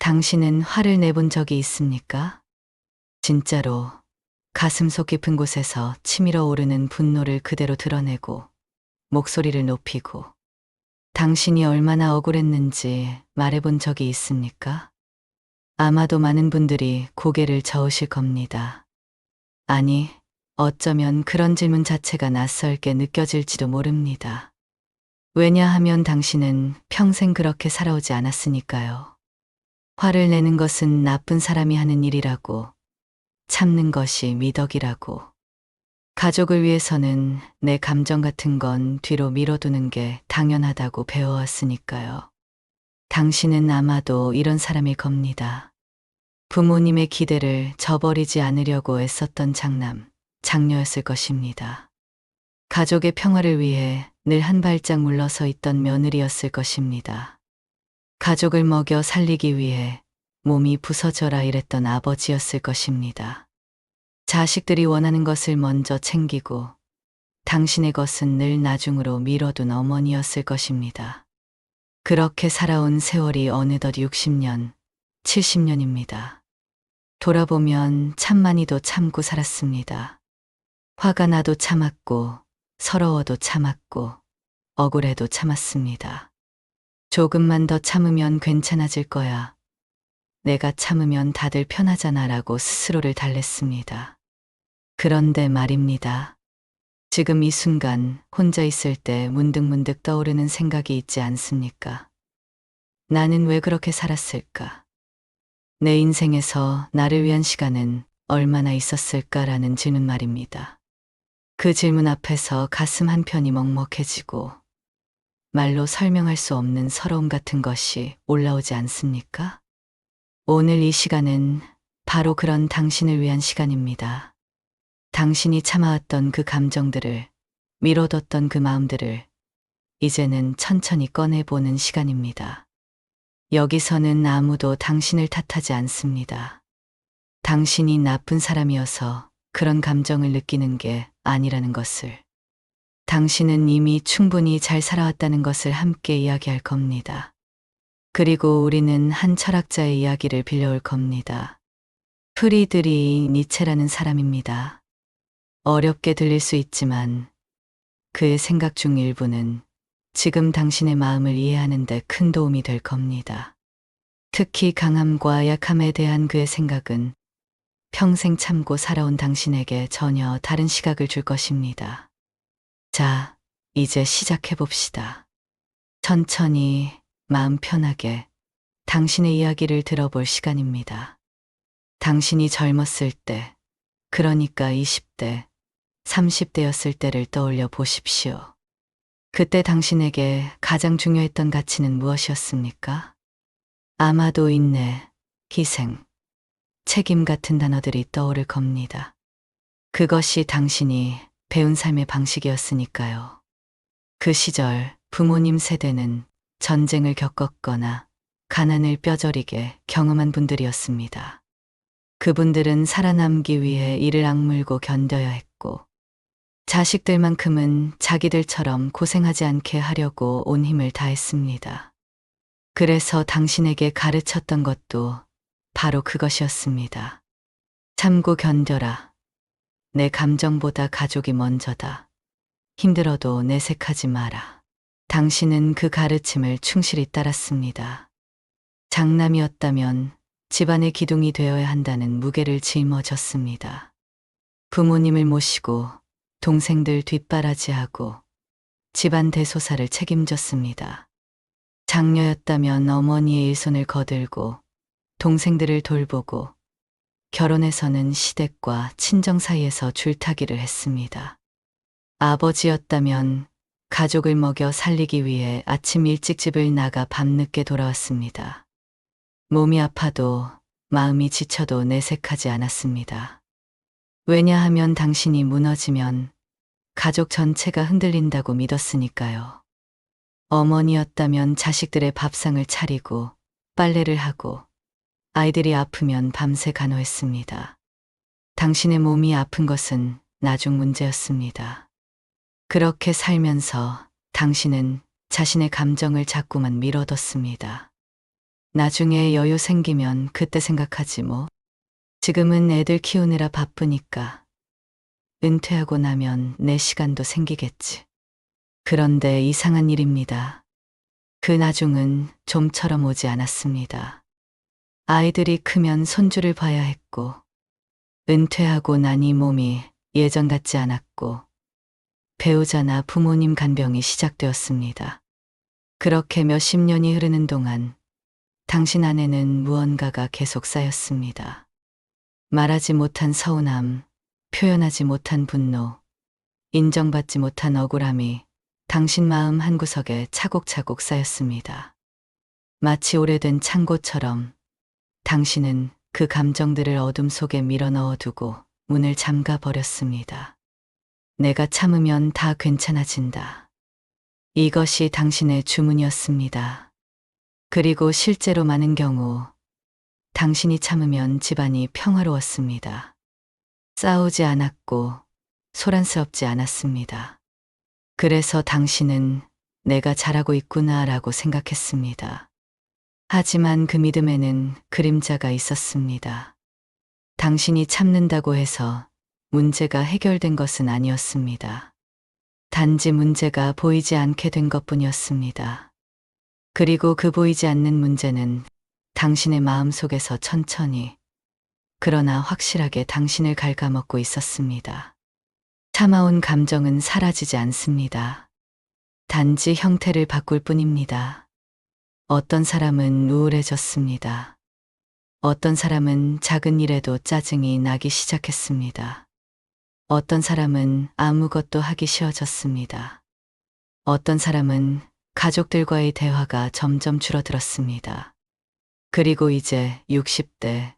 당신은 화를 내본 적이 있습니까? 진짜로 가슴속 깊은 곳에서 치밀어 오르는 분노를 그대로 드러내고 목소리를 높이고 당신이 얼마나 억울했는지 말해본 적이 있습니까? 아마도 많은 분들이 고개를 저으실 겁니다. 아니, 어쩌면 그런 질문 자체가 낯설게 느껴질지도 모릅니다. 왜냐하면 당신은 평생 그렇게 살아오지 않았으니까요. 화를 내는 것은 나쁜 사람이 하는 일이라고, 참는 것이 미덕이라고, 가족을 위해서는 내 감정 같은 건 뒤로 밀어두는 게 당연하다고 배워왔으니까요. 당신은 아마도 이런 사람일 겁니다. 부모님의 기대를 저버리지 않으려고 애썼던 장녀였을 것입니다. 가족의 평화를 위해 늘 한 발짝 물러서 있던 며느리였을 것입니다. 가족을 먹여 살리기 위해 몸이 부서져라 일했던 아버지였을 것입니다. 자식들이 원하는 것을 먼저 챙기고 당신의 것은 늘 나중으로 미뤄둔 어머니였을 것입니다. 그렇게 살아온 세월이 어느덧 60년, 70년입니다. 돌아보면 참 많이도 참고 살았습니다. 화가 나도 참았고, 서러워도 참았고, 억울해도 참았습니다. 조금만 더 참으면 괜찮아질 거야. 내가 참으면 다들 편하잖아 라고 스스로를 달랬습니다. 그런데 말입니다. 지금 이 순간 혼자 있을 때 문득문득 떠오르는 생각이 있지 않습니까? 나는 왜 그렇게 살았을까? 내 인생에서 나를 위한 시간은 얼마나 있었을까라는 질문 말입니다. 그 질문 앞에서 가슴 한편이 먹먹해지고 말로 설명할 수 없는 서러움 같은 것이 올라오지 않습니까? 오늘 이 시간은 바로 그런 당신을 위한 시간입니다. 당신이 참아왔던 그 감정들을, 미뤄뒀던 그 마음들을 이제는 천천히 꺼내보는 시간입니다. 여기서는 아무도 당신을 탓하지 않습니다. 당신이 나쁜 사람이어서 그런 감정을 느끼는 게 아니라는 것을, 당신은 이미 충분히 잘 살아왔다는 것을 함께 이야기할 겁니다. 그리고 우리는 한 철학자의 이야기를 빌려올 겁니다. 프리드리히 니체라는 사람입니다. 어렵게 들릴 수 있지만 그의 생각 중 일부는 지금 당신의 마음을 이해하는 데 큰 도움이 될 겁니다. 특히 강함과 약함에 대한 그의 생각은 평생 참고 살아온 당신에게 전혀 다른 시각을 줄 것입니다. 자, 이제 시작해 봅시다. 천천히 마음 편하게 당신의 이야기를 들어볼 시간입니다. 당신이 젊었을 때, 그러니까 20대, 30대였을 때를 떠올려 보십시오. 그때 당신에게 가장 중요했던 가치는 무엇이었습니까? 아마도 인내, 희생, 책임 같은 단어들이 떠오를 겁니다. 그것이 당신이 배운 삶의 방식이었으니까요. 그 시절 부모님 세대는 전쟁을 겪었거나 가난을 뼈저리게 경험한 분들이었습니다. 그분들은 살아남기 위해 이를 악물고 견뎌야 했고, 자식들만큼은 자기들처럼 고생하지 않게 하려고 온 힘을 다했습니다. 그래서 당신에게 가르쳤던 것도 바로 그것이었습니다. 참고 견뎌라. 내 감정보다 가족이 먼저다. 힘들어도 내색하지 마라. 당신은 그 가르침을 충실히 따랐습니다. 장남이었다면 집안의 기둥이 되어야 한다는 무게를 짊어졌습니다. 부모님을 모시고 동생들 뒷바라지하고 집안 대소사를 책임졌습니다. 장녀였다면 어머니의 일손을 거들고 동생들을 돌보고 결혼해서는 시댁과 친정 사이에서 줄타기를 했습니다. 아버지였다면 가족을 먹여 살리기 위해 아침 일찍 집을 나가 밤늦게 돌아왔습니다. 몸이 아파도 마음이 지쳐도 내색하지 않았습니다. 왜냐하면 당신이 무너지면 가족 전체가 흔들린다고 믿었으니까요. 어머니였다면 자식들의 밥상을 차리고 빨래를 하고 아이들이 아프면 밤새 간호했습니다. 당신의 몸이 아픈 것은 나중 문제였습니다. 그렇게 살면서 당신은 자신의 감정을 자꾸만 밀어뒀습니다. 나중에 여유 생기면 그때 생각하지 뭐. 지금은 애들 키우느라 바쁘니까. 은퇴하고 나면 내 시간도 생기겠지. 그런데 이상한 일입니다. 그 나중은 좀처럼 오지 않았습니다. 아이들이 크면 손주를 봐야 했고, 은퇴하고 나니 몸이 예전 같지 않았고, 배우자나 부모님 간병이 시작되었습니다. 그렇게 몇십 년이 흐르는 동안 당신 안에는 무언가가 계속 쌓였습니다. 말하지 못한 서운함, 표현하지 못한 분노, 인정받지 못한 억울함이 당신 마음 한구석에 차곡차곡 쌓였습니다. 마치 오래된 창고처럼 당신은 그 감정들을 어둠 속에 밀어 넣어두고 문을 잠가 버렸습니다. 내가 참으면 다 괜찮아진다. 이것이 당신의 주문이었습니다. 그리고 실제로 많은 경우 당신이 참으면 집안이 평화로웠습니다. 싸우지 않았고 소란스럽지 않았습니다. 그래서 당신은 내가 잘하고 있구나라고 생각했습니다. 하지만 그 믿음에는 그림자가 있었습니다. 당신이 참는다고 해서 문제가 해결된 것은 아니었습니다. 단지 문제가 보이지 않게 된 것뿐이었습니다. 그리고 그 보이지 않는 문제는 당신의 마음 속에서 천천히, 그러나 확실하게 당신을 갉아먹고 있었습니다. 참아온 감정은 사라지지 않습니다. 단지 형태를 바꿀 뿐입니다. 어떤 사람은 우울해졌습니다. 어떤 사람은 작은 일에도 짜증이 나기 시작했습니다. 어떤 사람은 아무것도 하기 쉬워졌습니다. 어떤 사람은 가족들과의 대화가 점점 줄어들었습니다. 그리고 이제 60대,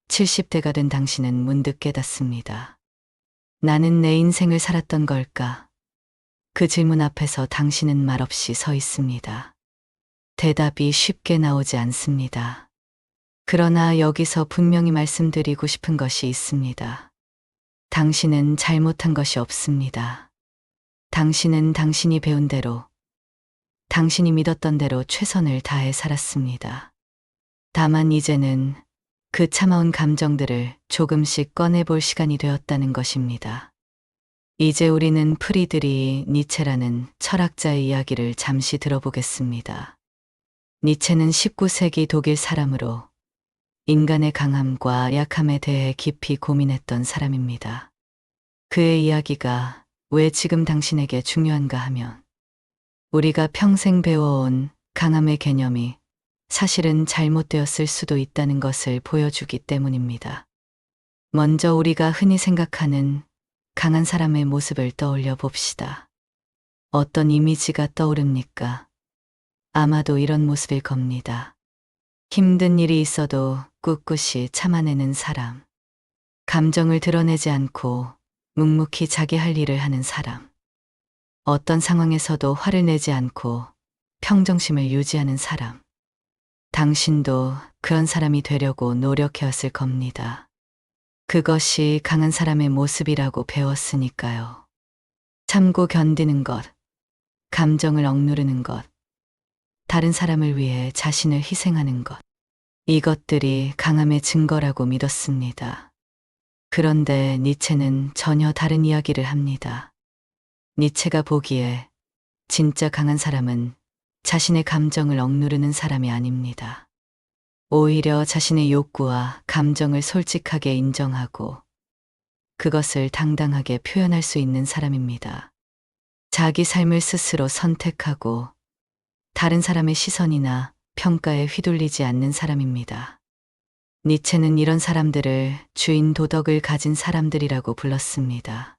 70대가 된 당신은 문득 깨닫습니다. 나는 내 인생을 살았던 걸까? 그 질문 앞에서 당신은 말없이 서 있습니다. 대답이 쉽게 나오지 않습니다. 그러나 여기서 분명히 말씀드리고 싶은 것이 있습니다. 당신은 잘못한 것이 없습니다. 당신은 당신이 배운 대로, 당신이 믿었던 대로 최선을 다해 살았습니다. 다만 이제는 그 참아온 감정들을 조금씩 꺼내볼 시간이 되었다는 것입니다. 이제 우리는 프리드리히 니체라는 철학자의 이야기를 잠시 들어보겠습니다. 니체는 19세기 독일 사람으로 인간의 강함과 약함에 대해 깊이 고민했던 사람입니다. 그의 이야기가 왜 지금 당신에게 중요한가 하면 우리가 평생 배워온 강함의 개념이 사실은 잘못되었을 수도 있다는 것을 보여주기 때문입니다. 먼저 우리가 흔히 생각하는 강한 사람의 모습을 떠올려 봅시다. 어떤 이미지가 떠오릅니까? 아마도 이런 모습일 겁니다. 힘든 일이 있어도 꿋꿋이 참아내는 사람. 감정을 드러내지 않고 묵묵히 자기 할 일을 하는 사람. 어떤 상황에서도 화를 내지 않고 평정심을 유지하는 사람. 당신도 그런 사람이 되려고 노력해왔을 겁니다. 그것이 강한 사람의 모습이라고 배웠으니까요. 참고 견디는 것, 감정을 억누르는 것, 다른 사람을 위해 자신을 희생하는 것. 이것들이 강함의 증거라고 믿었습니다. 그런데 니체는 전혀 다른 이야기를 합니다. 니체가 보기에 진짜 강한 사람은 자신의 감정을 억누르는 사람이 아닙니다. 오히려 자신의 욕구와 감정을 솔직하게 인정하고 그것을 당당하게 표현할 수 있는 사람입니다. 자기 삶을 스스로 선택하고 다른 사람의 시선이나 평가에 휘둘리지 않는 사람입니다. 니체는 이런 사람들을 주인 도덕을 가진 사람들이라고 불렀습니다.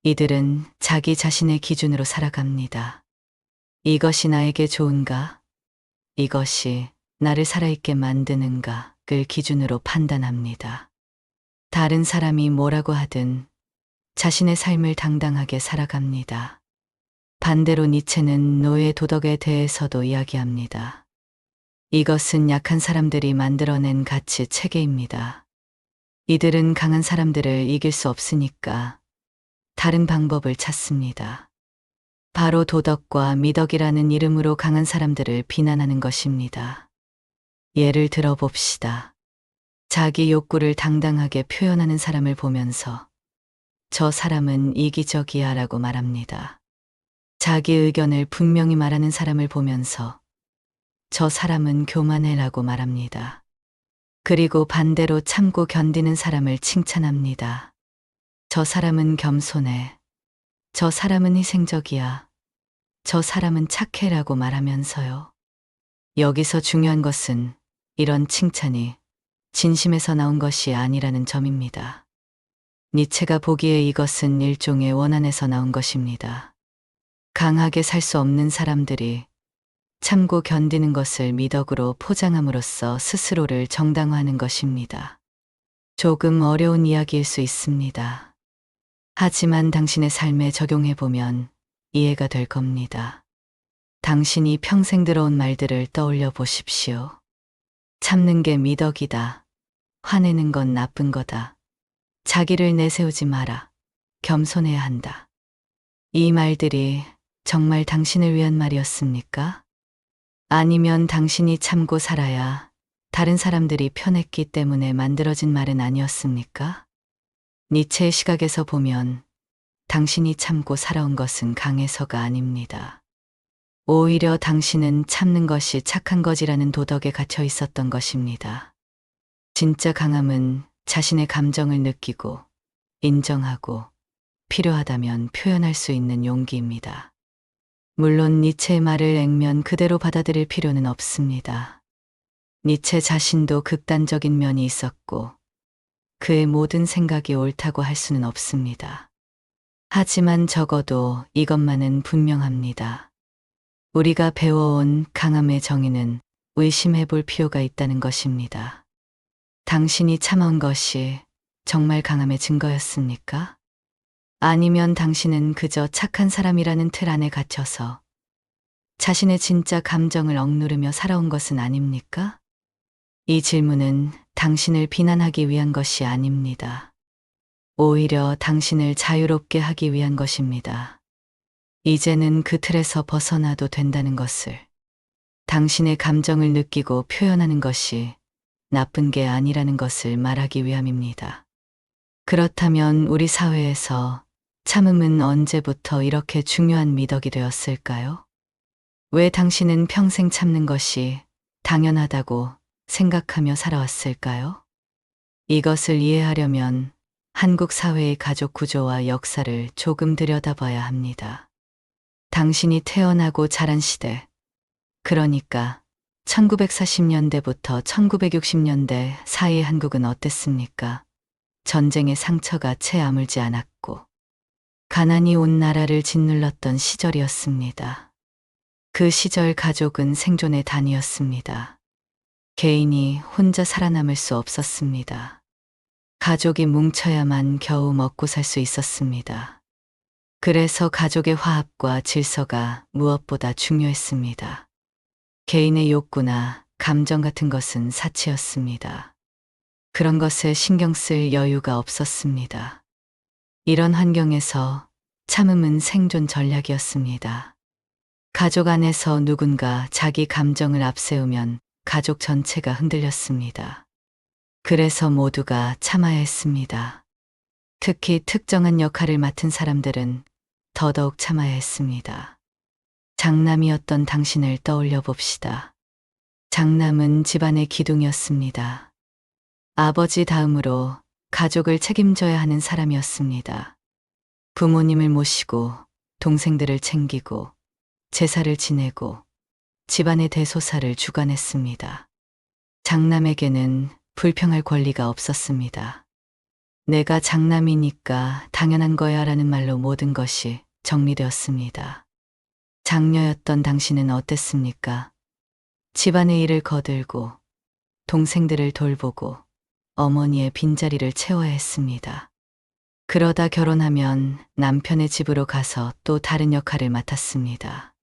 이들은 자기 자신의 기준으로 살아갑니다. 이것이 나에게 좋은가? 이것이 나를 살아있게 만드는가를 기준으로 판단합니다. 다른 사람이 뭐라고 하든 자신의 삶을 당당하게 살아갑니다. 반대로 니체는 노예 도덕에 대해서도 이야기합니다. 이것은 약한 사람들이 만들어낸 가치 체계입니다. 이들은 강한 사람들을 이길 수 없으니까 다른 방법을 찾습니다. 바로 도덕과 미덕이라는 이름으로 강한 사람들을 비난하는 것입니다. 예를 들어 봅시다. 자기 욕구를 당당하게 표현하는 사람을 보면서 저 사람은 이기적이야 라고 말합니다. 자기 의견을 분명히 말하는 사람을 보면서 저 사람은 교만해 라고 말합니다. 그리고 반대로 참고 견디는 사람을 칭찬합니다. 저 사람은 겸손해. 저 사람은 희생적이야. 저 사람은 착해 라고 말하면서요. 여기서 중요한 것은 이런 칭찬이 진심에서 나온 것이 아니라는 점입니다. 니체가 보기에 이것은 일종의 원한에서 나온 것입니다. 강하게 살 수 없는 사람들이 참고 견디는 것을 미덕으로 포장함으로써 스스로를 정당화하는 것입니다. 조금 어려운 이야기일 수 있습니다. 하지만 당신의 삶에 적용해보면 이해가 될 겁니다. 당신이 평생 들어온 말들을 떠올려 보십시오. 참는 게 미덕이다. 화내는 건 나쁜 거다. 자기를 내세우지 마라. 겸손해야 한다. 이 말들이 정말 당신을 위한 말이었습니까? 아니면 당신이 참고 살아야 다른 사람들이 편했기 때문에 만들어진 말은 아니었습니까? 니체의 시각에서 보면 당신이 참고 살아온 것은 강해서가 아닙니다. 오히려 당신은 참는 것이 착한 것이라는 도덕에 갇혀 있었던 것입니다. 진짜 강함은 자신의 감정을 느끼고 인정하고 필요하다면 표현할 수 있는 용기입니다. 물론 니체의 말을 액면 그대로 받아들일 필요는 없습니다. 니체 자신도 극단적인 면이 있었고 그의 모든 생각이 옳다고 할 수는 없습니다. 하지만 적어도 이것만은 분명합니다. 우리가 배워온 강함의 정의는 의심해 볼 필요가 있다는 것입니다. 당신이 참아온 것이 정말 강함의 증거였습니까? 아니면 당신은 그저 착한 사람이라는 틀 안에 갇혀서 자신의 진짜 감정을 억누르며 살아온 것은 아닙니까? 이 질문은 당신을 비난하기 위한 것이 아닙니다. 오히려 당신을 자유롭게 하기 위한 것입니다. 이제는 그 틀에서 벗어나도 된다는 것을, 당신의 감정을 느끼고 표현하는 것이 나쁜 게 아니라는 것을 말하기 위함입니다. 그렇다면 우리 사회에서 참음은 언제부터 이렇게 중요한 미덕이 되었을까요? 왜 당신은 평생 참는 것이 당연하다고 생각하며 살아왔을까요? 이것을 이해하려면 한국 사회의 가족 구조와 역사를 조금 들여다봐야 합니다. 당신이 태어나고 자란 시대, 그러니까 1940년대부터 1960년대 사이의 한국은 어땠습니까? 전쟁의 상처가 채 아물지 않았고 가난이 온 나라를 짓눌렀던 시절이었습니다. 그 시절 가족은 생존의 단위였습니다. 개인이 혼자 살아남을 수 없었습니다. 가족이 뭉쳐야만 겨우 먹고 살 수 있었습니다. 그래서 가족의 화합과 질서가 무엇보다 중요했습니다. 개인의 욕구나 감정 같은 것은 사치였습니다. 그런 것에 신경 쓸 여유가 없었습니다. 이런 환경에서 참음은 생존 전략이었습니다. 가족 안에서 누군가 자기 감정을 앞세우면 가족 전체가 흔들렸습니다. 그래서 모두가 참아야 했습니다. 특히 특정한 역할을 맡은 사람들은 더더욱 참아야 했습니다. 장남이었던 당신을 떠올려 봅시다. 장남은 집안의 기둥이었습니다. 아버지 다음으로 가족을 책임져야 하는 사람이었습니다. 부모님을 모시고 동생들을 챙기고 제사를 지내고 집안의 대소사를 주관했습니다. 장남에게는 불평할 권리가 없었습니다. 내가 장남이니까 당연한 거야 라는 말로 모든 것이 정리되었습니다. 장녀였던 당신은 어땠습니까? 집안의 일을 거들고 동생들을 돌보고 어머니의 빈자리를 채워야 했습니다. 그러다 결혼하면 남편의 집으로 가서 또 다른 역할을 맡았습니다.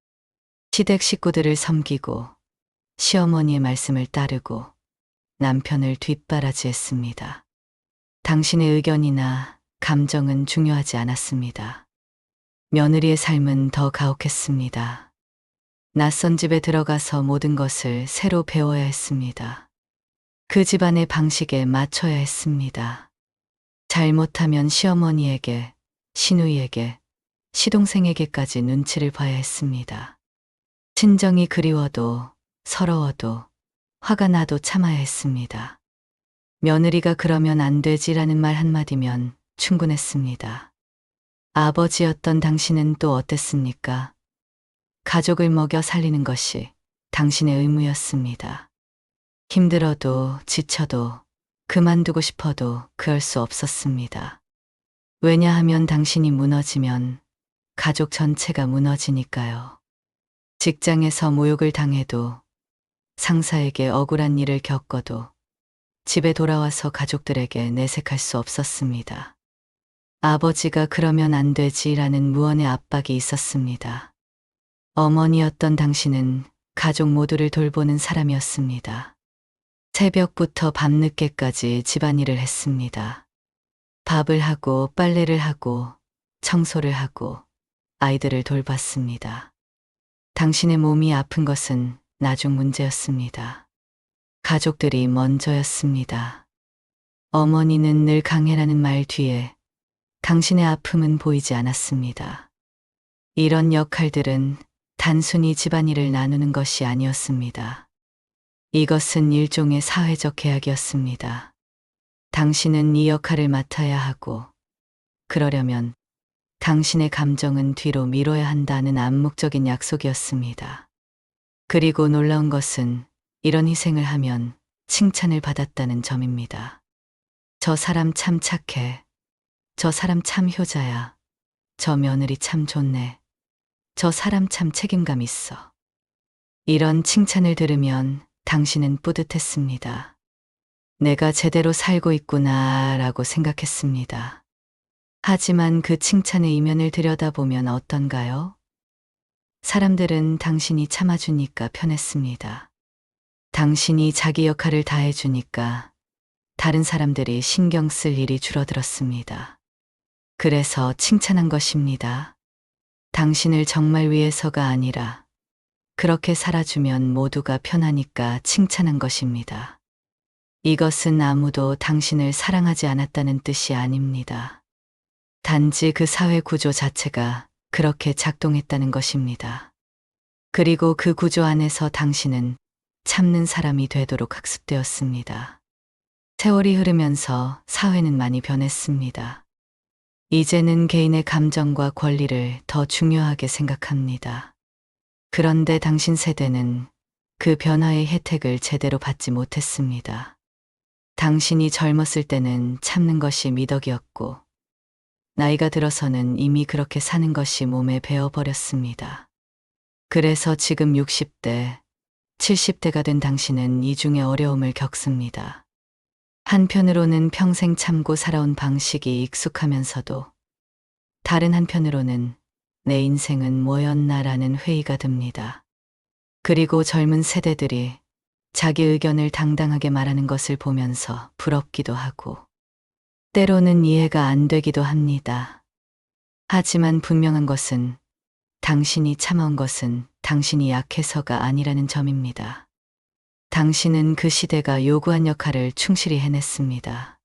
시댁 식구들을 섬기고 시어머니의 말씀을 따르고 남편을 뒷바라지했습니다. 당신의 의견이나 감정은 중요하지 않았습니다. 며느리의 삶은 더 가혹했습니다. 낯선 집에 들어가서 모든 것을 새로 배워야 했습니다. 그 집안의 방식에 맞춰야 했습니다. 잘못하면 시어머니에게, 시누이에게, 시동생에게까지 눈치를 봐야 했습니다. 친정이 그리워도 서러워도 화가 나도 참아야 했습니다. 며느리가 그러면 안 되지라는 말 한마디면 충분했습니다. 아버지였던 당신은 또 어땠습니까? 가족을 먹여 살리는 것이 당신의 의무였습니다. 힘들어도 지쳐도 그만두고 싶어도 그럴 수 없었습니다. 왜냐하면 당신이 무너지면 가족 전체가 무너지니까요. 직장에서 모욕을 당해도 상사에게 억울한 일을 겪어도 집에 돌아와서 가족들에게 내색할 수 없었습니다. 아버지가 그러면 안 되지라는 무언의 압박이 있었습니다. 어머니였던 당신은 가족 모두를 돌보는 사람이었습니다. 새벽부터 밤늦게까지 집안일을 했습니다. 밥을 하고 빨래를 하고 청소를 하고 아이들을 돌봤습니다. 당신의 몸이 아픈 것은 나중 문제였습니다. 가족들이 먼저였습니다. 어머니는 늘 강해라는 말 뒤에 당신의 아픔은 보이지 않았습니다. 이런 역할들은 단순히 집안일을 나누는 것이 아니었습니다. 이것은 일종의 사회적 계약이었습니다. 당신은 이 역할을 맡아야 하고, 그러려면 당신의 감정은 뒤로 미뤄야 한다는 암묵적인 약속이었습니다. 그리고 놀라운 것은 이런 희생을 하면 칭찬을 받았다는 점입니다. 저 사람 참 착해. 저 사람 참 효자야. 저 며느리 참 좋네. 저 사람 참 책임감 있어. 이런 칭찬을 들으면 당신은 뿌듯했습니다. 내가 제대로 살고 있구나 라고 생각했습니다. 하지만 그 칭찬의 이면을 들여다보면 어떤가요? 사람들은 당신이 참아주니까 편했습니다. 당신이 자기 역할을 다해주니까 다른 사람들이 신경 쓸 일이 줄어들었습니다. 그래서 칭찬한 것입니다. 당신을 정말 위해서가 아니라 그렇게 살아주면 모두가 편하니까 칭찬한 것입니다. 이것은 아무도 당신을 사랑하지 않았다는 뜻이 아닙니다. 단지 그 사회 구조 자체가 그렇게 작동했다는 것입니다. 그리고 그 구조 안에서 당신은 참는 사람이 되도록 학습되었습니다. 세월이 흐르면서 사회는 많이 변했습니다. 이제는 개인의 감정과 권리를 더 중요하게 생각합니다. 그런데 당신 세대는 그 변화의 혜택을 제대로 받지 못했습니다. 당신이 젊었을 때는 참는 것이 미덕이었고, 나이가 들어서는 이미 그렇게 사는 것이 몸에 배어버렸습니다. 그래서 지금 60대, 70대가 된 당신은 이 중에 어려움을 겪습니다. 한편으로는 평생 참고 살아온 방식이 익숙하면서도 다른 한편으로는 내 인생은 뭐였나라는 회의가 듭니다. 그리고 젊은 세대들이 자기 의견을 당당하게 말하는 것을 보면서 부럽기도 하고 때로는 이해가 안 되기도 합니다. 하지만 분명한 것은 당신이 참아온 것은 당신이 약해서가 아니라는 점입니다. 당신은 그 시대가 요구한 역할을 충실히 해냈습니다.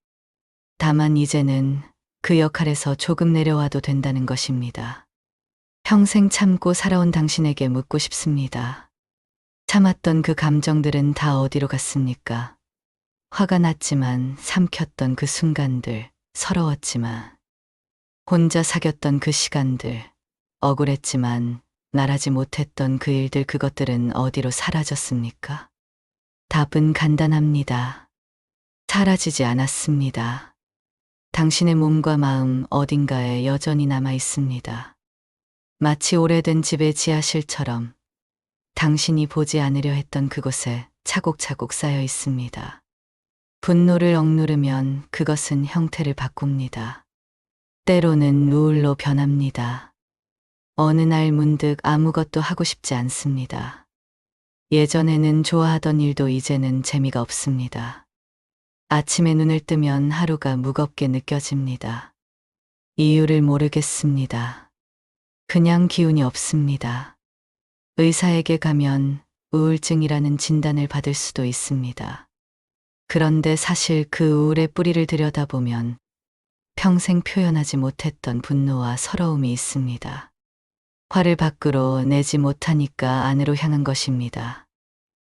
다만 이제는 그 역할에서 조금 내려와도 된다는 것입니다. 평생 참고 살아온 당신에게 묻고 싶습니다. 참았던 그 감정들은 다 어디로 갔습니까? 화가 났지만 삼켰던 그 순간들, 서러웠지만, 혼자 사귀었던 그 시간들, 억울했지만 말하지 못했던 그 일들, 그것들은 어디로 사라졌습니까? 답은 간단합니다. 사라지지 않았습니다. 당신의 몸과 마음 어딘가에 여전히 남아 있습니다. 마치 오래된 집의 지하실처럼 당신이 보지 않으려 했던 그곳에 차곡차곡 쌓여 있습니다. 분노를 억누르면 그것은 형태를 바꿉니다. 때로는 우울로 변합니다. 어느 날 문득 아무것도 하고 싶지 않습니다. 예전에는 좋아하던 일도 이제는 재미가 없습니다. 아침에 눈을 뜨면 하루가 무겁게 느껴집니다. 이유를 모르겠습니다. 그냥 기운이 없습니다. 의사에게 가면 우울증이라는 진단을 받을 수도 있습니다. 그런데 사실 그 우울의 뿌리를 들여다보면 평생 표현하지 못했던 분노와 서러움이 있습니다. 화를 밖으로 내지 못하니까 안으로 향한 것입니다.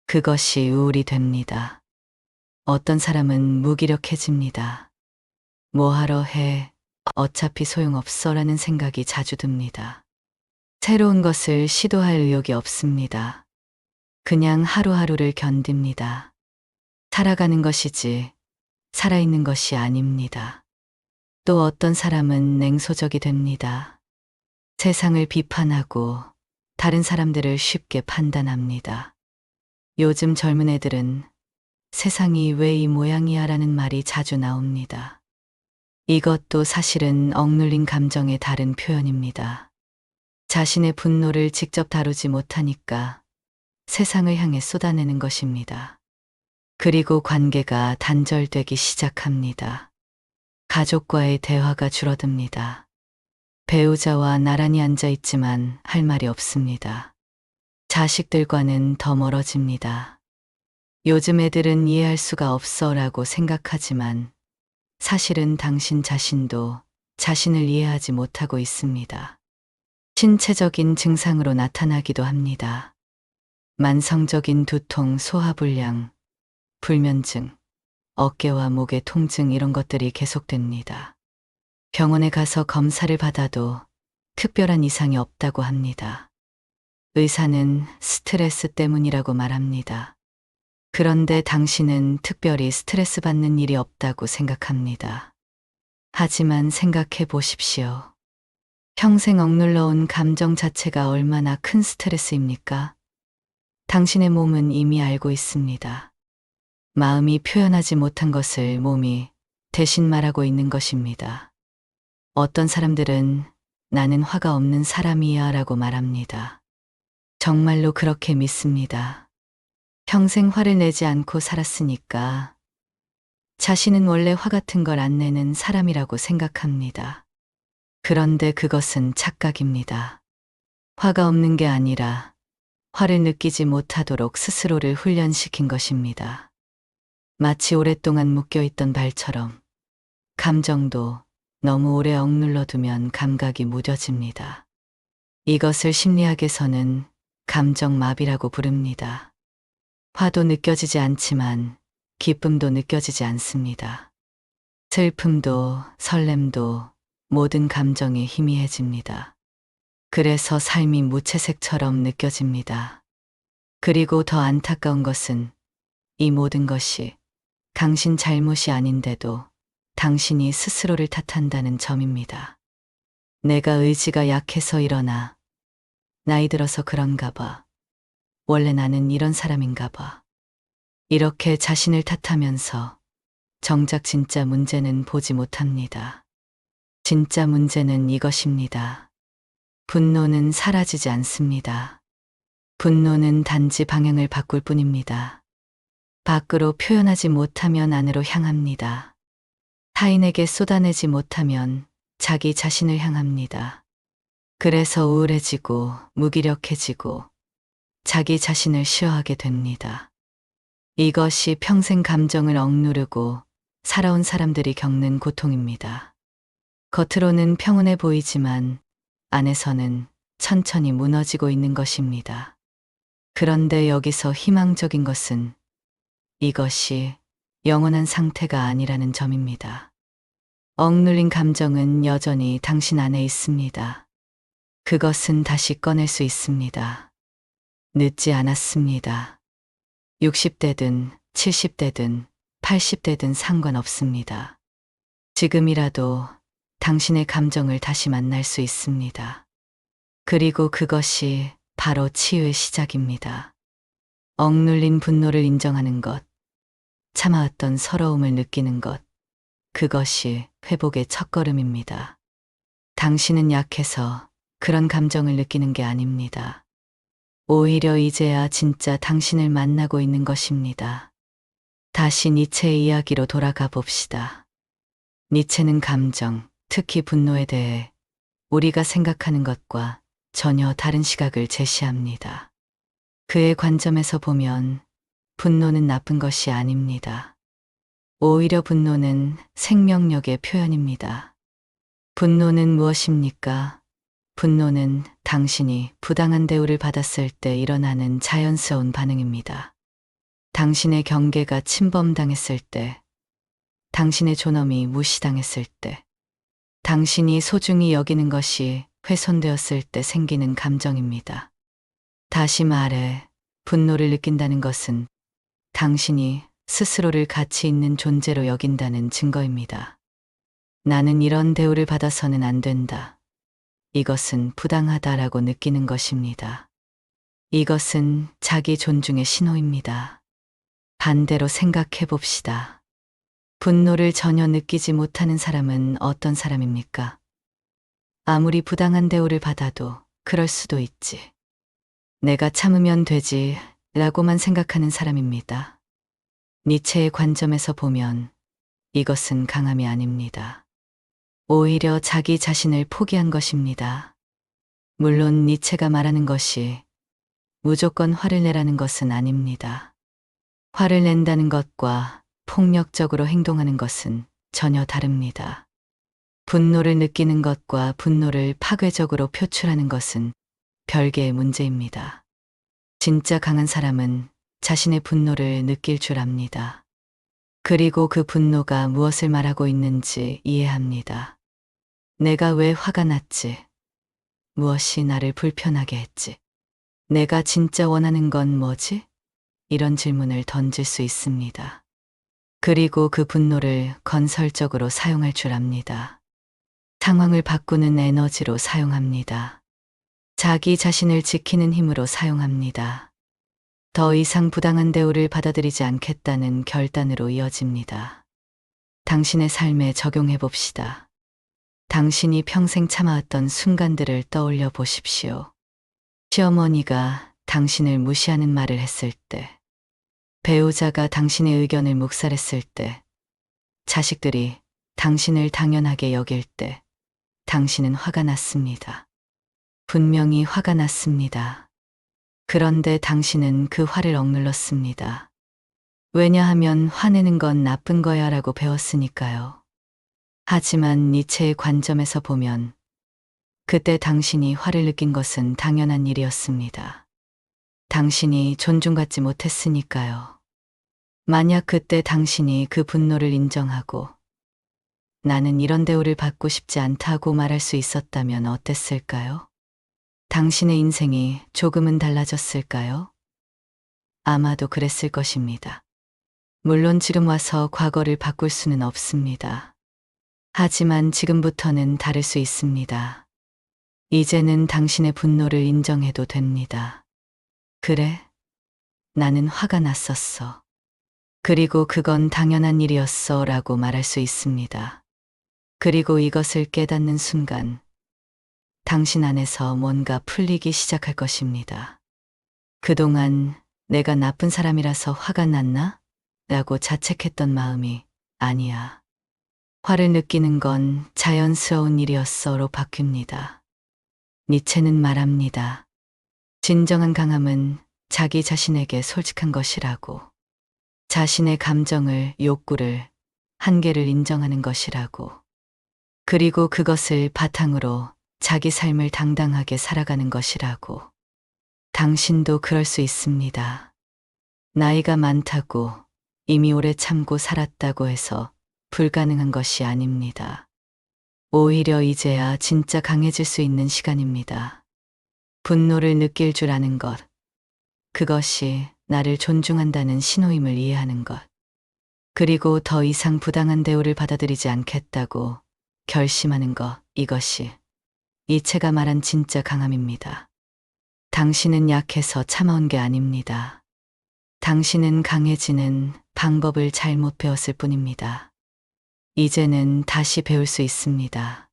그것이 우울이 됩니다. 어떤 사람은 무기력해집니다. 뭐하러 해? 어차피 소용없어라는 생각이 자주 듭니다. 새로운 것을 시도할 의욕이 없습니다. 그냥 하루하루를 견딥니다. 살아가는 것이지 살아있는 것이 아닙니다. 또 어떤 사람은 냉소적이 됩니다. 세상을 비판하고 다른 사람들을 쉽게 판단합니다. 요즘 젊은 애들은 세상이 왜 이 모양이야 라는 말이 자주 나옵니다. 이것도 사실은 억눌린 감정의 다른 표현입니다. 자신의 분노를 직접 다루지 못하니까 세상을 향해 쏟아내는 것입니다. 그리고 관계가 단절되기 시작합니다. 가족과의 대화가 줄어듭니다. 배우자와 나란히 앉아 있지만 할 말이 없습니다. 자식들과는 더 멀어집니다. 요즘 애들은 이해할 수가 없어라고 생각하지만 사실은 당신 자신도 자신을 이해하지 못하고 있습니다. 신체적인 증상으로 나타나기도 합니다. 만성적인 두통, 소화불량, 불면증, 어깨와 목의 통증 이런 것들이 계속됩니다. 병원에 가서 검사를 받아도 특별한 이상이 없다고 합니다. 의사는 스트레스 때문이라고 말합니다. 그런데 당신은 특별히 스트레스 받는 일이 없다고 생각합니다. 하지만 생각해 보십시오. 평생 억눌러온 감정 자체가 얼마나 큰 스트레스입니까? 당신의 몸은 이미 알고 있습니다. 마음이 표현하지 못한 것을 몸이 대신 말하고 있는 것입니다. 어떤 사람들은 나는 화가 없는 사람이야 라고 말합니다. 정말로 그렇게 믿습니다. 평생 화를 내지 않고 살았으니까 자신은 원래 화 같은 걸 안 내는 사람이라고 생각합니다. 그런데 그것은 착각입니다. 화가 없는 게 아니라 화를 느끼지 못하도록 스스로를 훈련시킨 것입니다. 마치 오랫동안 묶여있던 발처럼 감정도 너무 오래 억눌러두면 감각이 무뎌집니다. 이것을 심리학에서는 감정마비라고 부릅니다. 화도 느껴지지 않지만 기쁨도 느껴지지 않습니다. 슬픔도 설렘도 모든 감정이 희미해집니다. 그래서 삶이 무채색처럼 느껴집니다. 그리고 더 안타까운 것은 이 모든 것이 당신 잘못이 아닌데도 당신이 스스로를 탓한다는 점입니다. 내가 의지가 약해서 일어나 나이 들어서 그런가 봐. 원래 나는 이런 사람인가 봐. 이렇게 자신을 탓하면서 정작 진짜 문제는 보지 못합니다. 진짜 문제는 이것입니다. 분노는 사라지지 않습니다. 분노는 단지 방향을 바꿀 뿐입니다. 밖으로 표현하지 못하면 안으로 향합니다. 타인에게 쏟아내지 못하면 자기 자신을 향합니다. 그래서 우울해지고 무기력해지고 자기 자신을 싫어하게 됩니다. 이것이 평생 감정을 억누르고 살아온 사람들이 겪는 고통입니다. 겉으로는 평온해 보이지만 안에서는 천천히 무너지고 있는 것입니다. 그런데 여기서 희망적인 것은 이것이 영원한 상태가 아니라는 점입니다. 억눌린 감정은 여전히 당신 안에 있습니다. 그것은 다시 꺼낼 수 있습니다. 늦지 않았습니다. 60대든 70대든 80대든 상관없습니다. 지금이라도 당신의 감정을 다시 만날 수 있습니다. 그리고 그것이 바로 치유의 시작입니다. 억눌린 분노를 인정하는 것, 참아왔던 서러움을 느끼는 것, 그것이 회복의 첫걸음입니다. 당신은 약해서 그런 감정을 느끼는 게 아닙니다. 오히려 이제야 진짜 당신을 만나고 있는 것입니다. 다시 니체의 이야기로 돌아가 봅시다. 니체는 감정, 특히 분노에 대해 우리가 생각하는 것과 전혀 다른 시각을 제시합니다. 그의 관점에서 보면 분노는 나쁜 것이 아닙니다. 오히려 분노는 생명력의 표현입니다. 분노는 무엇입니까? 분노는 당신이 부당한 대우를 받았을 때 일어나는 자연스러운 반응입니다. 당신의 경계가 침범당했을 때, 당신의 존엄이 무시당했을 때, 당신이 소중히 여기는 것이 훼손되었을 때 생기는 감정입니다. 다시 말해, 분노를 느낀다는 것은 당신이 스스로를 가치 있는 존재로 여긴다는 증거입니다. 나는 이런 대우를 받아서는 안 된다. 이것은 부당하다라고 느끼는 것입니다. 이것은 자기 존중의 신호입니다. 반대로 생각해 봅시다. 분노를 전혀 느끼지 못하는 사람은 어떤 사람입니까? 아무리 부당한 대우를 받아도 그럴 수도 있지. 내가 참으면 되지 라고만 생각하는 사람입니다. 니체의 관점에서 보면 이것은 강함이 아닙니다. 오히려 자기 자신을 포기한 것입니다. 물론 니체가 말하는 것이 무조건 화를 내라는 것은 아닙니다. 화를 낸다는 것과 폭력적으로 행동하는 것은 전혀 다릅니다. 분노를 느끼는 것과 분노를 파괴적으로 표출하는 것은 별개의 문제입니다. 진짜 강한 사람은 자신의 분노를 느낄 줄 압니다. 그리고 그 분노가 무엇을 말하고 있는지 이해합니다. 내가 왜 화가 났지? 무엇이 나를 불편하게 했지? 내가 진짜 원하는 건 뭐지? 이런 질문을 던질 수 있습니다. 그리고 그 분노를 건설적으로 사용할 줄 압니다. 상황을 바꾸는 에너지로 사용합니다. 자기 자신을 지키는 힘으로 사용합니다. 더 이상 부당한 대우를 받아들이지 않겠다는 결단으로 이어집니다. 당신의 삶에 적용해 봅시다. 당신이 평생 참아왔던 순간들을 떠올려 보십시오. 시어머니가 당신을 무시하는 말을 했을 때, 배우자가 당신의 의견을 묵살했을 때, 자식들이 당신을 당연하게 여길 때, 당신은 화가 났습니다. 분명히 화가 났습니다. 그런데 당신은 그 화를 억눌렀습니다. 왜냐하면 화내는 건 나쁜 거야 라고 배웠으니까요. 하지만 니체의 관점에서 보면 그때 당신이 화를 느낀 것은 당연한 일이었습니다. 당신이 존중받지 못했으니까요. 만약 그때 당신이 그 분노를 인정하고 나는 이런 대우를 받고 싶지 않다고 말할 수 있었다면 어땠을까요? 당신의 인생이 조금은 달라졌을까요? 아마도 그랬을 것입니다. 물론 지금 와서 과거를 바꿀 수는 없습니다. 하지만 지금부터는 다를 수 있습니다. 이제는 당신의 분노를 인정해도 됩니다. 그래, 나는 화가 났었어. 그리고 그건 당연한 일이었어 라고 말할 수 있습니다. 그리고 이것을 깨닫는 순간, 당신 안에서 뭔가 풀리기 시작할 것입니다. 그동안 내가 나쁜 사람이라서 화가 났나? 라고 자책했던 마음이 아니야. 화를 느끼는 건 자연스러운 일이었어로 바뀝니다. 니체는 말합니다. 진정한 강함은 자기 자신에게 솔직한 것이라고. 자신의 감정을, 욕구를, 한계를 인정하는 것이라고. 그리고 그것을 바탕으로 자기 삶을 당당하게 살아가는 것이라고. 당신도 그럴 수 있습니다. 나이가 많다고 이미 오래 참고 살았다고 해서 불가능한 것이 아닙니다. 오히려 이제야 진짜 강해질 수 있는 시간입니다. 분노를 느낄 줄 아는 것. 그것이 나를 존중한다는 신호임을 이해하는 것. 그리고 더 이상 부당한 대우를 받아들이지 않겠다고 결심하는 것. 이것이 이체가 말한 진짜 강함입니다. 당신은 약해서 참아온 게 아닙니다. 당신은 강해지는 방법을 잘못 배웠을 뿐입니다. 이제는 다시 배울 수 있습니다.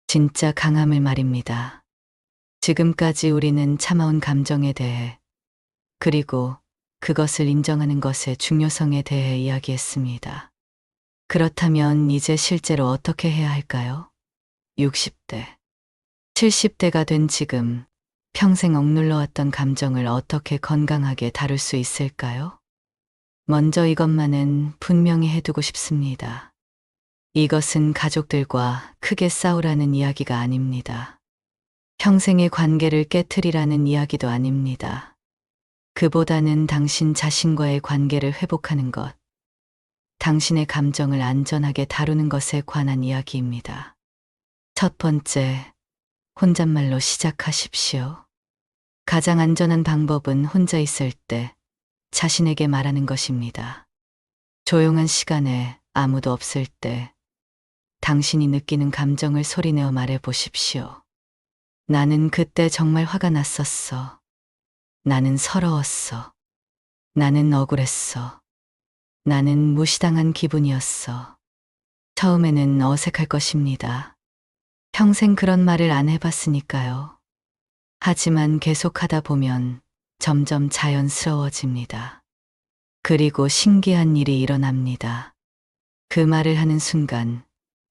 진짜 강함을 말입니다. 지금까지 우리는 참아온 감정에 대해, 그리고 그것을 인정하는 것의 중요성에 대해 이야기했습니다. 그렇다면 이제 실제로 어떻게 해야 할까요? 60대. 70대가 된 지금 평생 억눌러왔던 감정을 어떻게 건강하게 다룰 수 있을까요? 먼저 이것만은 분명히 해두고 싶습니다. 이것은 가족들과 크게 싸우라는 이야기가 아닙니다. 평생의 관계를 깨트리라는 이야기도 아닙니다. 그보다는 당신 자신과의 관계를 회복하는 것, 당신의 감정을 안전하게 다루는 것에 관한 이야기입니다. 첫 번째, 혼잣말로 시작하십시오. 가장 안전한 방법은 혼자 있을 때 자신에게 말하는 것입니다. 조용한 시간에 아무도 없을 때 당신이 느끼는 감정을 소리내어 말해 보십시오. 나는 그때 정말 화가 났었어. 나는 서러웠어. 나는 억울했어. 나는 무시당한 기분이었어. 처음에는 어색할 것입니다. 평생 그런 말을 안 해봤으니까요. 하지만 계속하다 보면 점점 자연스러워집니다. 그리고 신기한 일이 일어납니다. 그 말을 하는 순간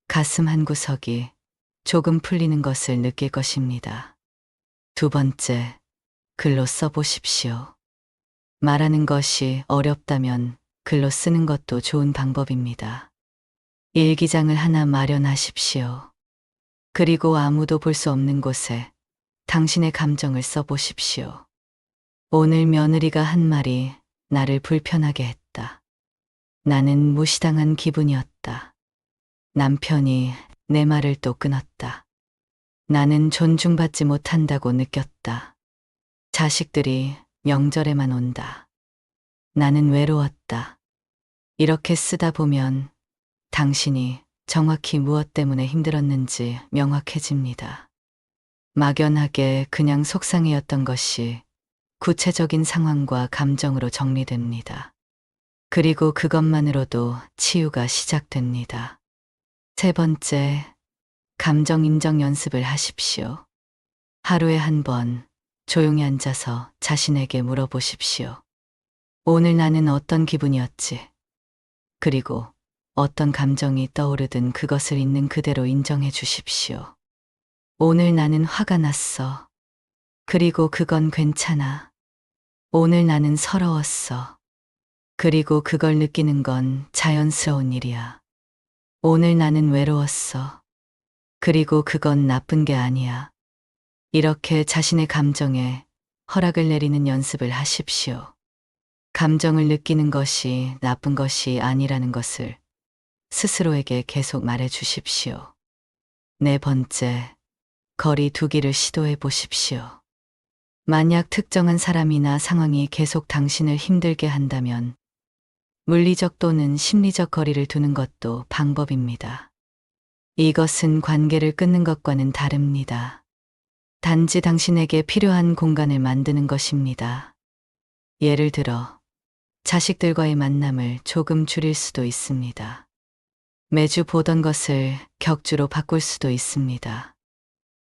가슴 한구석이 조금 풀리는 것을 느낄 것입니다. 두 번째, 글로 써보십시오. 말하는 것이 어렵다면 글로 쓰는 것도 좋은 방법입니다. 일기장을 하나 마련하십시오. 그리고 아무도 볼 수 없는 곳에 당신의 감정을 써보십시오. 오늘 며느리가 한 말이 나를 불편하게 했다. 나는 무시당한 기분이었다. 남편이 내 말을 또 끊었다. 나는 존중받지 못한다고 느꼈다. 자식들이 명절에만 온다. 나는 외로웠다. 이렇게 쓰다 보면 당신이 정확히 무엇 때문에 힘들었는지 명확해집니다. 막연하게 그냥 속상해였던 것이 구체적인 상황과 감정으로 정리됩니다. 그리고 그것만으로도 치유가 시작됩니다. 세 번째, 감정 인정 연습을 하십시오. 하루에 한 번 조용히 앉아서 자신에게 물어보십시오. 오늘 나는 어떤 기분이었지? 그리고 어떤 감정이 떠오르든 그것을 있는 그대로 인정해 주십시오. 오늘 나는 화가 났어. 그리고 그건 괜찮아. 오늘 나는 서러웠어. 그리고 그걸 느끼는 건 자연스러운 일이야. 오늘 나는 외로웠어. 그리고 그건 나쁜 게 아니야. 이렇게 자신의 감정에 허락을 내리는 연습을 하십시오. 감정을 느끼는 것이 나쁜 것이 아니라는 것을 스스로에게 계속 말해 주십시오. 네 번째, 거리 두기를 시도해 보십시오. 만약 특정한 사람이나 상황이 계속 당신을 힘들게 한다면 물리적 또는 심리적 거리를 두는 것도 방법입니다. 이것은 관계를 끊는 것과는 다릅니다. 단지 당신에게 필요한 공간을 만드는 것입니다. 예를 들어, 자식들과의 만남을 조금 줄일 수도 있습니다. 매주 보던 것을 격주로 바꿀 수도 있습니다.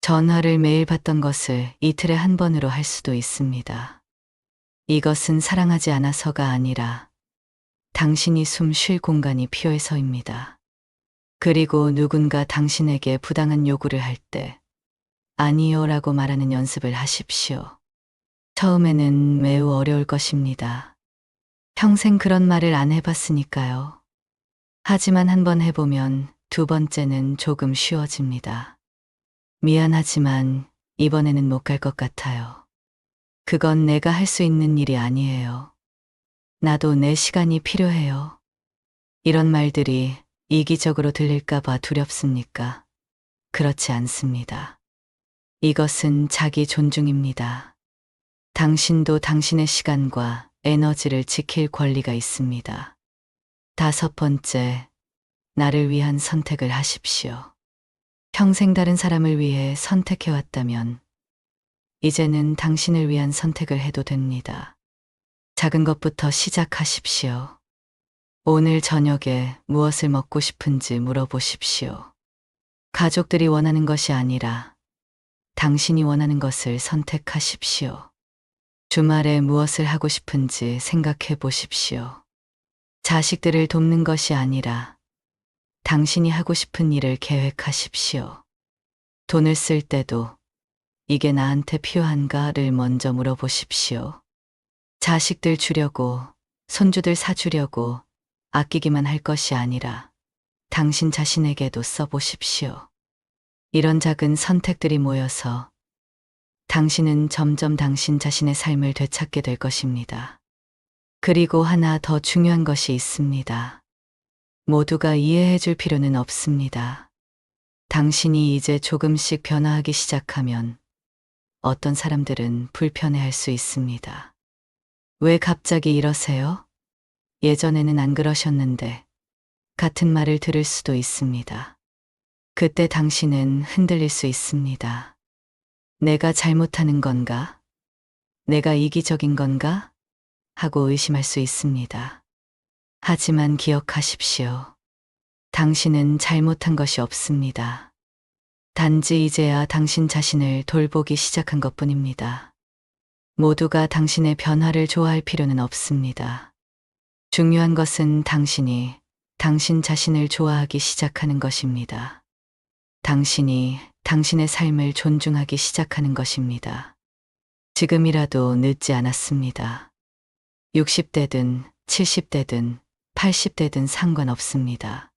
전화를 매일 받던 것을 이틀에 한 번으로 할 수도 있습니다. 이것은 사랑하지 않아서가 아니라 당신이 숨 쉴 공간이 필요해서입니다. 그리고 누군가 당신에게 부당한 요구를 할 때 아니요라고 말하는 연습을 하십시오. 처음에는 매우 어려울 것입니다. 평생 그런 말을 안 해봤으니까요. 하지만 한번 해보면 두 번째는 조금 쉬워집니다. 미안하지만 이번에는 못 갈 것 같아요. 그건 내가 할 수 있는 일이 아니에요. 나도 내 시간이 필요해요. 이런 말들이 이기적으로 들릴까봐 두렵습니까? 그렇지 않습니다. 이것은 자기 존중입니다. 당신도 당신의 시간과 에너지를 지킬 권리가 있습니다. 다섯 번째, 나를 위한 선택을 하십시오. 평생 다른 사람을 위해 선택해왔다면 이제는 당신을 위한 선택을 해도 됩니다. 작은 것부터 시작하십시오. 오늘 저녁에 무엇을 먹고 싶은지 물어보십시오. 가족들이 원하는 것이 아니라 당신이 원하는 것을 선택하십시오. 주말에 무엇을 하고 싶은지 생각해 보십시오. 자식들을 돕는 것이 아니라 당신이 하고 싶은 일을 계획하십시오. 돈을 쓸 때도 이게 나한테 필요한가를 먼저 물어보십시오. 자식들 주려고, 손주들 사주려고 아끼기만 할 것이 아니라 당신 자신에게도 써보십시오. 이런 작은 선택들이 모여서 당신은 점점 당신 자신의 삶을 되찾게 될 것입니다. 그리고 하나 더 중요한 것이 있습니다. 모두가 이해해 줄 필요는 없습니다. 당신이 이제 조금씩 변화하기 시작하면 어떤 사람들은 불편해할 수 있습니다. 왜 갑자기 이러세요? 예전에는 안 그러셨는데 같은 말을 들을 수도 있습니다. 그때 당신은 흔들릴 수 있습니다. 내가 잘못하는 건가? 내가 이기적인 건가? 하고 의심할 수 있습니다. 하지만 기억하십시오. 당신은 잘못한 것이 없습니다. 단지 이제야 당신 자신을 돌보기 시작한 것뿐입니다. 모두가 당신의 변화를 좋아할 필요는 없습니다. 중요한 것은 당신이 당신 자신을 좋아하기 시작하는 것입니다. 당신이 당신의 삶을 존중하기 시작하는 것입니다. 지금이라도 늦지 않았습니다. 60대든 70대든 80대든 상관없습니다.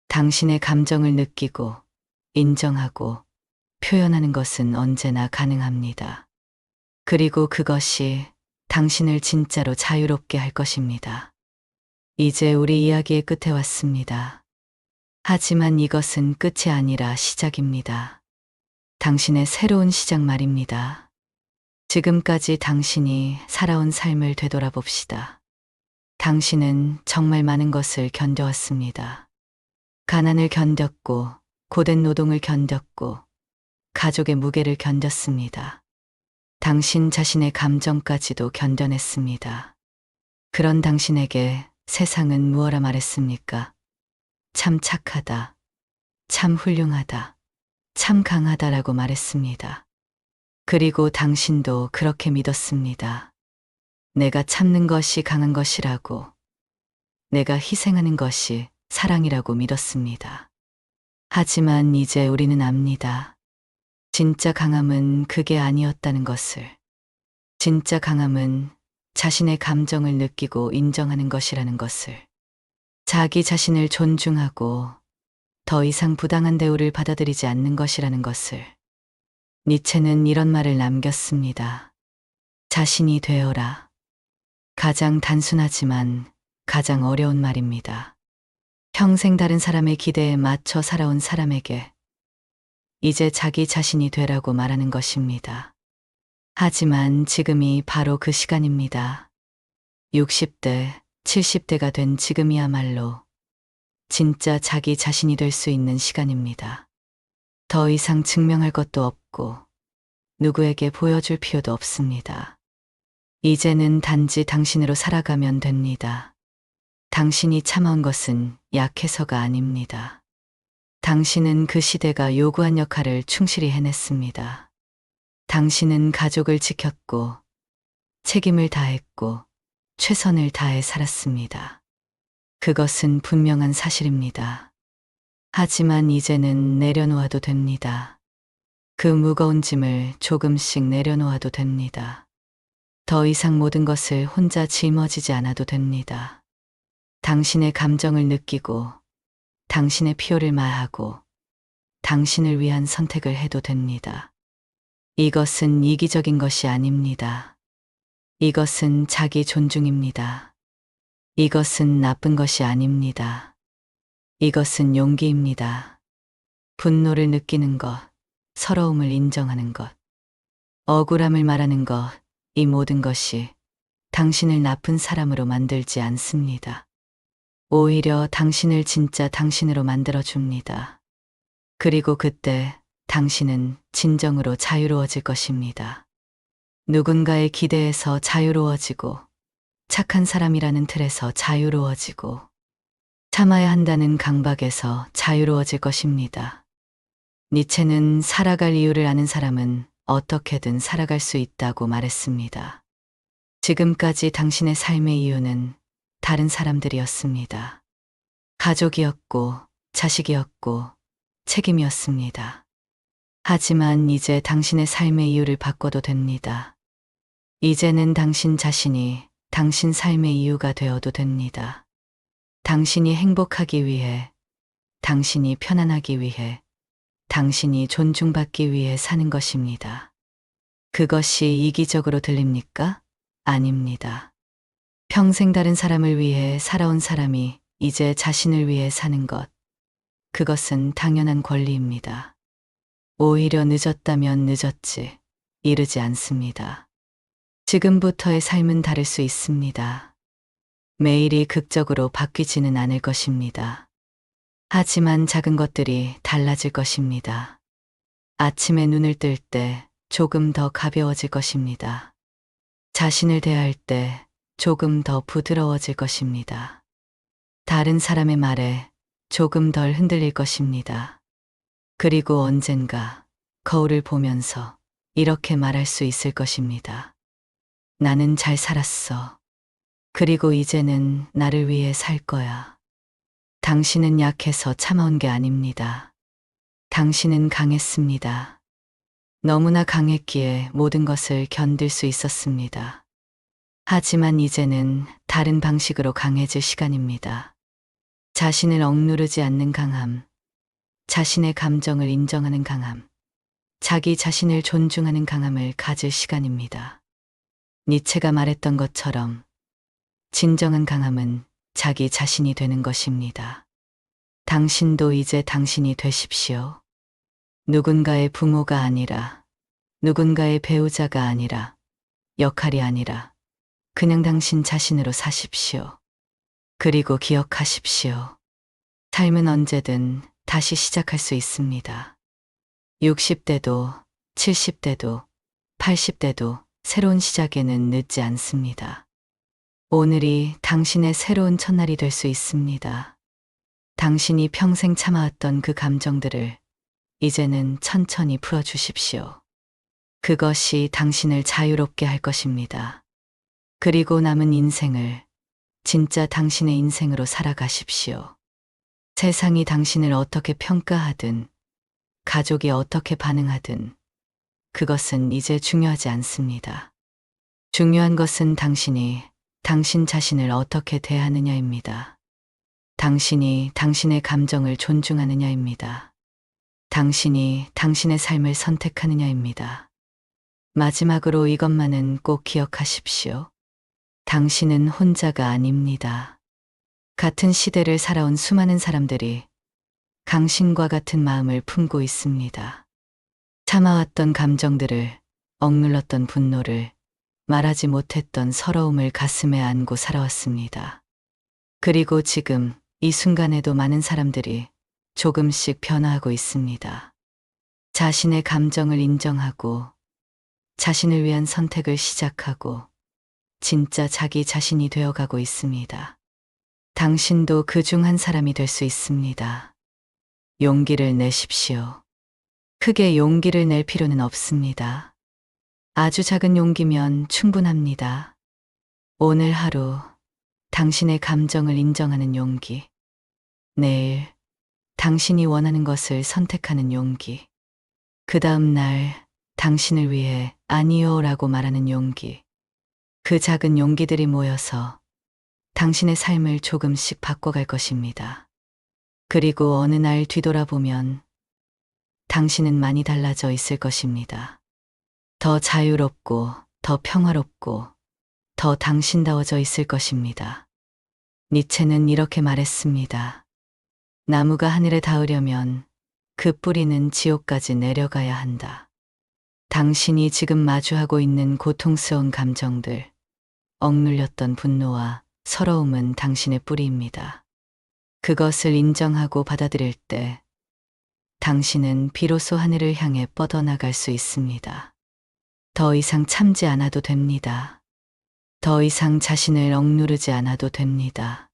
당신의 감정을 느끼고 인정하고 표현하는 것은 언제나 가능합니다. 그리고 그것이 당신을 진짜로 자유롭게 할 것입니다. 이제 우리 이야기의 끝에 왔습니다. 하지만 이것은 끝이 아니라 시작입니다. 당신의 새로운 시작 말입니다. 지금까지 당신이 살아온 삶을 되돌아봅시다. 당신은 정말 많은 것을 견뎌왔습니다. 가난을 견뎠고, 고된 노동을 견뎠고, 가족의 무게를 견뎠습니다. 당신 자신의 감정까지도 견뎌냈습니다. 그런 당신에게 세상은 무엇라 말했습니까? 참 착하다, 참 훌륭하다, 참 강하다라고 말했습니다. 그리고 당신도 그렇게 믿었습니다. 내가 참는 것이 강한 것이라고, 내가 희생하는 것이 사랑이라고 믿었습니다. 하지만 이제 우리는 압니다. 진짜 강함은 그게 아니었다는 것을. 진짜 강함은 자신의 감정을 느끼고 인정하는 것이라는 것을. 자기 자신을 존중하고 더 이상 부당한 대우를 받아들이지 않는 것이라는 것을. 니체는 이런 말을 남겼습니다. 자신이 되어라. 가장 단순하지만 가장 어려운 말입니다. 평생 다른 사람의 기대에 맞춰 살아온 사람에게 이제 자기 자신이 되라고 말하는 것입니다. 하지만 지금이 바로 그 시간입니다. 60대, 70대가 된 지금이야말로 진짜 자기 자신이 될 수 있는 시간입니다. 더 이상 증명할 것도 없고 누구에게 보여줄 필요도 없습니다. 이제는 단지 당신으로 살아가면 됩니다. 당신이 참아온 것은 약해서가 아닙니다. 당신은 그 시대가 요구한 역할을 충실히 해냈습니다. 당신은 가족을 지켰고 책임을 다했고 최선을 다해 살았습니다. 그것은 분명한 사실입니다. 하지만 이제는 내려놓아도 됩니다. 그 무거운 짐을 조금씩 내려놓아도 됩니다. 더 이상 모든 것을 혼자 짊어지지 않아도 됩니다. 당신의 감정을 느끼고 당신의 필요를 말하고 당신을 위한 선택을 해도 됩니다. 이것은 이기적인 것이 아닙니다. 이것은 자기 존중입니다. 이것은 나쁜 것이 아닙니다. 이것은 용기입니다. 분노를 느끼는 것, 서러움을 인정하는 것, 억울함을 말하는 것, 이 모든 것이 당신을 나쁜 사람으로 만들지 않습니다. 오히려 당신을 진짜 당신으로 만들어줍니다. 그리고 그때 당신은 진정으로 자유로워질 것입니다. 누군가의 기대에서 자유로워지고 착한 사람이라는 틀에서 자유로워지고 참아야 한다는 강박에서 자유로워질 것입니다. 니체는 살아갈 이유를 아는 사람은 어떻게든 살아갈 수 있다고 말했습니다. 지금까지 당신의 삶의 이유는 다른 사람들이었습니다. 가족이었고 자식이었고 책임이었습니다. 하지만 이제 당신의 삶의 이유를 바꿔도 됩니다. 이제는 당신 자신이 당신 삶의 이유가 되어도 됩니다. 당신이 행복하기 위해, 당신이 편안하기 위해, 당신이 존중받기 위해 사는 것입니다. 그것이 이기적으로 들립니까? 아닙니다. 평생 다른 사람을 위해 살아온 사람이 이제 자신을 위해 사는 것, 그것은 당연한 권리입니다. 오히려 늦었다면 늦었지, 이르지 않습니다. 지금부터의 삶은 다를 수 있습니다. 매일이 극적으로 바뀌지는 않을 것입니다. 하지만 작은 것들이 달라질 것입니다. 아침에 눈을 뜰 때 조금 더 가벼워질 것입니다. 자신을 대할 때 조금 더 부드러워질 것입니다. 다른 사람의 말에 조금 덜 흔들릴 것입니다. 그리고 언젠가 거울을 보면서 이렇게 말할 수 있을 것입니다. 나는 잘 살았어. 그리고 이제는 나를 위해 살 거야. 당신은 약해서 참아온 게 아닙니다. 당신은 강했습니다. 너무나 강했기에 모든 것을 견딜 수 있었습니다. 하지만 이제는 다른 방식으로 강해질 시간입니다. 자신을 억누르지 않는 강함, 자신의 감정을 인정하는 강함, 자기 자신을 존중하는 강함을 가질 시간입니다. 니체가 말했던 것처럼 진정한 강함은 자기 자신이 되는 것입니다. 당신도 이제 당신이 되십시오. 누군가의 부모가 아니라, 누군가의 배우자가 아니라, 역할이 아니라, 그냥 당신 자신으로 사십시오. 그리고 기억하십시오. 삶은 언제든 다시 시작할 수 있습니다. 60대도, 70대도, 80대도 새로운 시작에는 늦지 않습니다. 오늘이 당신의 새로운 첫날이 될 수 있습니다. 당신이 평생 참아왔던 그 감정들을 이제는 천천히 풀어주십시오. 그것이 당신을 자유롭게 할 것입니다. 그리고 남은 인생을 진짜 당신의 인생으로 살아가십시오. 세상이 당신을 어떻게 평가하든, 가족이 어떻게 반응하든, 그것은 이제 중요하지 않습니다. 중요한 것은 당신이 당신 자신을 어떻게 대하느냐입니다. 당신이 당신의 감정을 존중하느냐입니다. 당신이 당신의 삶을 선택하느냐입니다. 마지막으로 이것만은 꼭 기억하십시오. 당신은 혼자가 아닙니다. 같은 시대를 살아온 수많은 사람들이 당신과 같은 마음을 품고 있습니다. 참아왔던 감정들을, 억눌렀던 분노를, 말하지 못했던 서러움을 가슴에 안고 살아왔습니다. 그리고 지금 이 순간에도 많은 사람들이 조금씩 변화하고 있습니다. 자신의 감정을 인정하고, 자신을 위한 선택을 시작하고, 진짜 자기 자신이 되어가고 있습니다. 당신도 그 중 한 사람이 될 수 있습니다. 용기를 내십시오. 크게 용기를 낼 필요는 없습니다. 아주 작은 용기면 충분합니다. 오늘 하루 당신의 감정을 인정하는 용기. 내일 당신이 원하는 것을 선택하는 용기. 그 다음 날 당신을 위해 아니요라고 말하는 용기. 그 작은 용기들이 모여서 당신의 삶을 조금씩 바꿔갈 것입니다. 그리고 어느 날 뒤돌아보면 당신은 많이 달라져 있을 것입니다. 더 자유롭고, 더 평화롭고, 더 당신다워져 있을 것입니다. 니체는 이렇게 말했습니다. 나무가 하늘에 닿으려면 그 뿌리는 지옥까지 내려가야 한다. 당신이 지금 마주하고 있는 고통스러운 감정들, 억눌렸던 분노와 서러움은 당신의 뿌리입니다. 그것을 인정하고 받아들일 때 당신은 비로소 하늘을 향해 뻗어나갈 수 있습니다. 더 이상 참지 않아도 됩니다. 더 이상 자신을 억누르지 않아도 됩니다.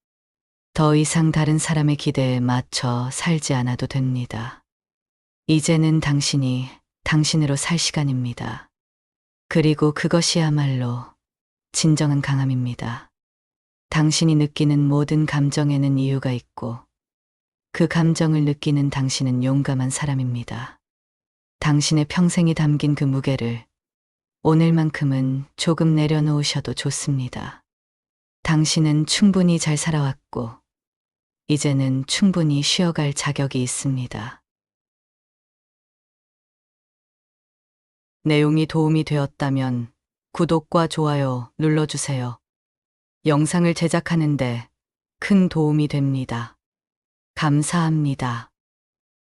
더 이상 다른 사람의 기대에 맞춰 살지 않아도 됩니다. 이제는 당신이 당신으로 살 시간입니다. 그리고 그것이야말로 진정한 강함입니다. 당신이 느끼는 모든 감정에는 이유가 있고 그 감정을 느끼는 당신은 용감한 사람입니다. 당신의 평생이 담긴 그 무게를 오늘만큼은 조금 내려놓으셔도 좋습니다. 당신은 충분히 잘 살아왔고, 이제는 충분히 쉬어갈 자격이 있습니다. 내용이 도움이 되었다면 구독과 좋아요 눌러주세요. 영상을 제작하는데 큰 도움이 됩니다. 감사합니다.